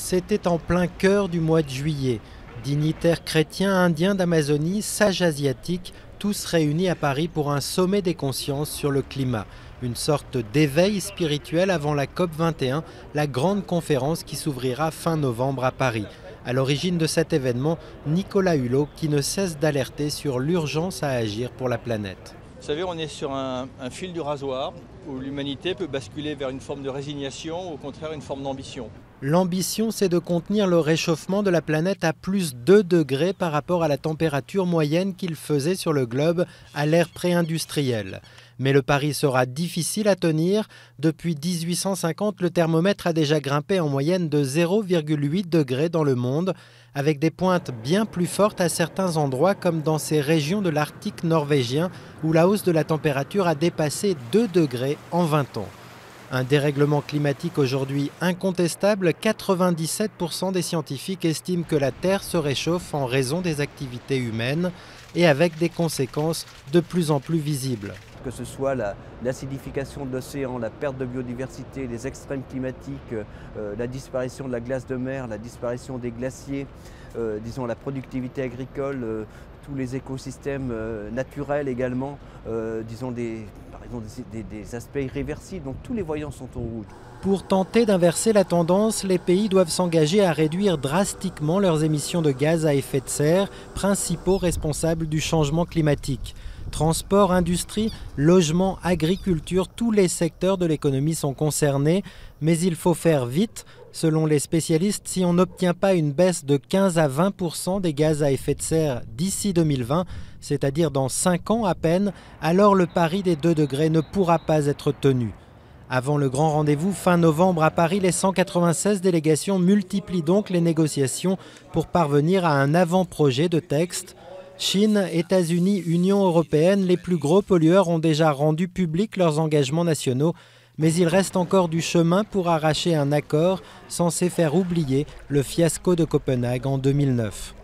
C'était en plein cœur du mois de juillet. Dignitaires chrétiens, indiens d'Amazonie, sages asiatiques, tous réunis à Paris pour un sommet des consciences sur le climat. Une sorte d'éveil spirituel avant la COP 21, la grande conférence qui s'ouvrira fin novembre à Paris. À l'origine de cet événement, Nicolas Hulot qui ne cesse d'alerter sur l'urgence à agir pour la planète. Vous savez, on est sur un fil du rasoir où l'humanité peut basculer vers une forme de résignation ou au contraire une forme d'ambition. L'ambition, c'est de contenir le réchauffement de la planète à plus 2 degrés par rapport à la température moyenne qu'il faisait sur le globe à l'ère pré-industrielle. Mais le pari sera difficile à tenir. Depuis 1850, le thermomètre a déjà grimpé en moyenne de 0,8 degrés dans le monde, avec des pointes bien plus fortes à certains endroits comme dans ces régions de l'Arctique norvégien où la hausse de la température a dépassé 2 degrés en 20 ans. Un dérèglement climatique aujourd'hui incontestable, 97% des scientifiques estiment que la Terre se réchauffe en raison des activités humaines et avec des conséquences de plus en plus visibles. Que ce soit l'acidification de l'océan, la perte de biodiversité, les extrêmes climatiques, la disparition de la glace de mer, la disparition des glaciers, disons la productivité agricole, tous les écosystèmes naturels également, disons par exemple des aspects irréversibles, donc tous les voyants sont en rouge. Pour tenter d'inverser la tendance, les pays doivent s'engager à réduire drastiquement leurs émissions de gaz à effet de serre, principaux responsables du changement climatique. Transport, industrie, logement, agriculture, tous les secteurs de l'économie sont concernés, mais il faut faire vite. Selon les spécialistes, si on n'obtient pas une baisse de 15 à 20% des gaz à effet de serre d'ici 2020, c'est-à-dire dans 5 ans à peine, alors le pari des 2 degrés ne pourra pas être tenu. Avant le grand rendez-vous fin novembre à Paris, les 196 délégations multiplient donc les négociations pour parvenir à un avant-projet de texte. Chine, États-Unis, Union européenne, les plus gros pollueurs ont déjà rendu publics leurs engagements nationaux, mais il reste encore du chemin pour arracher un accord censé faire oublier le fiasco de Copenhague en 2009.